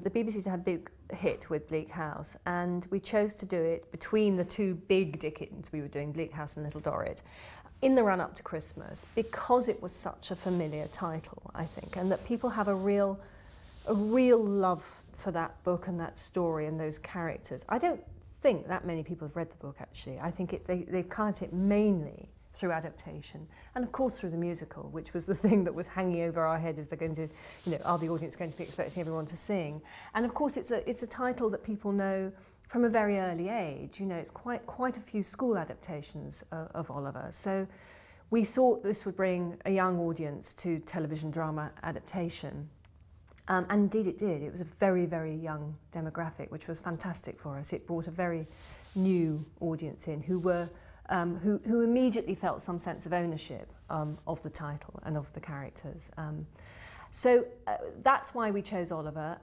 the BBC's had a big hit with Bleak House, and we chose to do it between the two big Dickens we were doing, Bleak House and Little Dorrit, in the run-up to Christmas, because it was such a familiar title, I think, and that people have a real love for that book and that story and those characters. I don't think that many people have read the book, actually. I think they've come at it mainly through adaptation, and of course through the musical, which was the thing that was hanging over our head. Is they're going to, you know, are the audience going to be expecting everyone to sing? And of course it's a title that people know from a very early age. You know, it's quite a few school adaptations of Oliver. So we thought this would bring a young audience to television drama adaptation. And indeed it did. It was a very, very young demographic, which was fantastic for us. It brought a very new audience in who were who immediately felt some sense of ownership of the title and of the characters. So that's why we chose Oliver.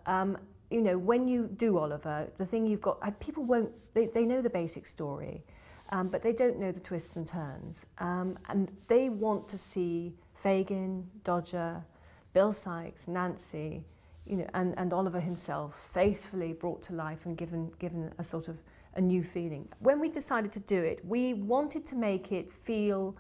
You know, when you do Oliver, the thing you've got, people won't, they know the basic story, but they don't know the twists and turns. And they want to see Fagin, Dodger, Bill Sykes, Nancy, you know, and Oliver himself faithfully brought to life and given a sort of a new feeling. When we decided to do it, we wanted to make it feel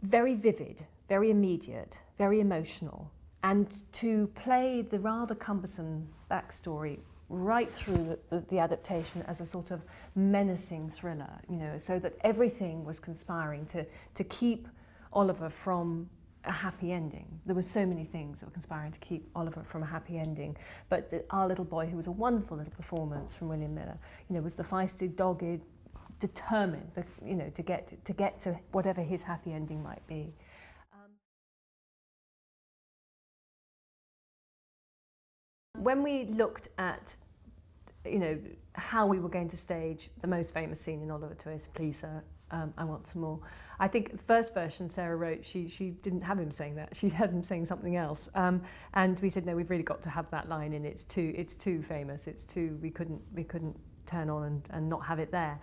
very vivid, very immediate, very emotional, and to play the rather cumbersome backstory right through the adaptation as a sort of menacing thriller, you know, so that everything was conspiring to keep Oliver from a happy ending. There were so many things that were conspiring to keep Oliver from a happy ending, but our little boy, who was a wonderful little performance from William Miller, you know, was the feisty, dogged, determined, you know, to get to whatever his happy ending might be. When we looked at, you know, how we were going to stage the most famous scene in Oliver Twist, Please Sir, I Want Some More, I think the first version Sarah wrote, she didn't have him saying that. She had him saying something else. And we said, no, we've really got to have that line in. It's too famous. It's too, we couldn't turn on and not have it there.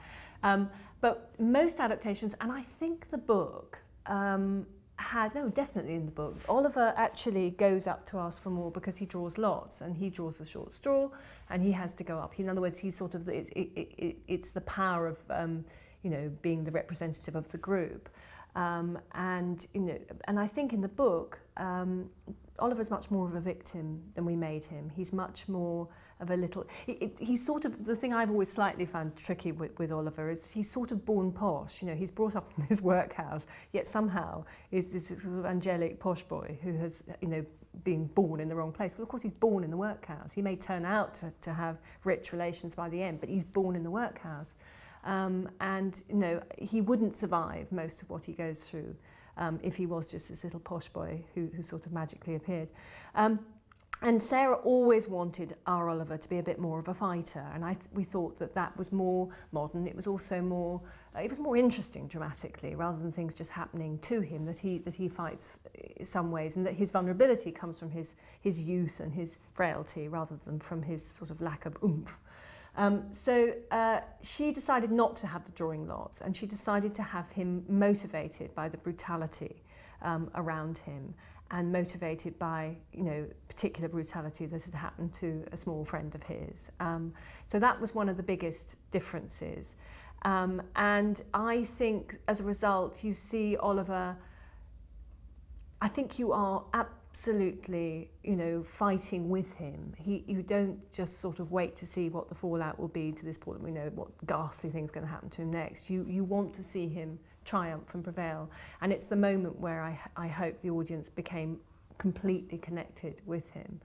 But most adaptations, and I think the book definitely in the book, Oliver actually goes up to ask for more because he draws lots, and he draws the short straw, and he has to go up. In other words, he's sort of, it's the power of, you know, being the representative of the group. And, you know, and I think in the book, Oliver's much more of a victim than we made him. He's much more of a little, he's sort of, the thing I've always slightly found tricky with Oliver is he's sort of born posh, you know, he's brought up in this workhouse, yet somehow is this sort of angelic posh boy who has, you know, been born in the wrong place. Well, of course he's born in the workhouse. He may turn out to have rich relations by the end, but he's born in the workhouse. And, you know, he wouldn't survive most of what he goes through if he was just this little posh boy who sort of magically appeared. And Sarah always wanted our Oliver to be a bit more of a fighter, and we thought that was more modern. It was also more, it was more interesting dramatically, rather than things just happening to him, that he fights in some ways, and that his vulnerability comes from his youth and his frailty, rather than from his sort of lack of oomph. So she decided not to have the drawing lots, and she decided to have him motivated by the brutality around him, and motivated by, you know, particular brutality that had happened to a small friend of his. So that was one of the biggest differences. And I think as a result, you see Oliver, I think you are absolutely, you know, fighting with him. You don't just sort of wait to see what the fallout will be to this point. We know what ghastly thing's going to happen to him next. You want to see him triumph and prevail, and it's the moment where I hope the audience became completely connected with him.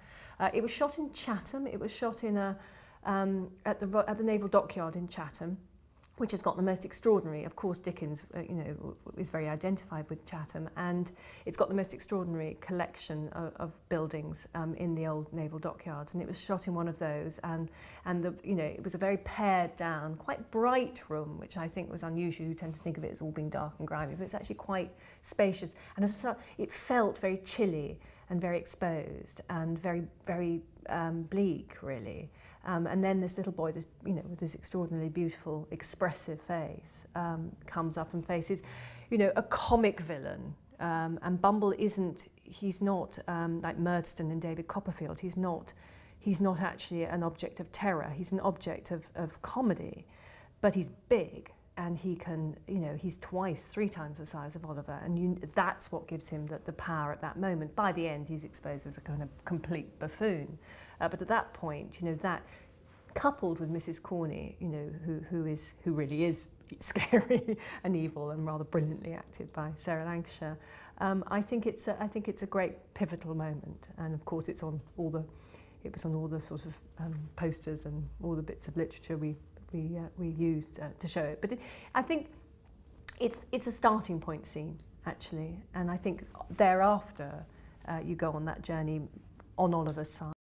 It was shot in Chatham. It was shot in at the Naval Dockyard in Chatham, which has got the most extraordinary, of course Dickens, you know, is very identified with Chatham, and it's got the most extraordinary collection of buildings in the old naval dockyards, and it was shot in one of those, and you know, it was a very pared down, quite bright room, which I think was unusual. You tend to think of it as all being dark and grimy, but it's actually quite spacious, and as such, it felt very chilly and very exposed and very, very bleak, really. And then this little boy, you know, with this extraordinarily beautiful, expressive face, comes up and faces, you know, a comic villain. And Bumble isn't, he's not like Murdstone and David Copperfield. He's not he's not actually an object of terror. He's an object of comedy, but he's big. And he can, you know, he's twice, 3 times the size of Oliver, and that's what gives him the power at that moment. By the end, he's exposed as a kind of complete buffoon. But at that point, you know, that coupled with Mrs. Corney, you know, who really is scary and evil and rather brilliantly acted by Sarah Lancashire, I think it's a great pivotal moment. And of course, it was on all the sort of posters and all the bits of literature we used to show it. But I think it's a starting point scene, actually, and I think thereafter you go on that journey on Oliver's side.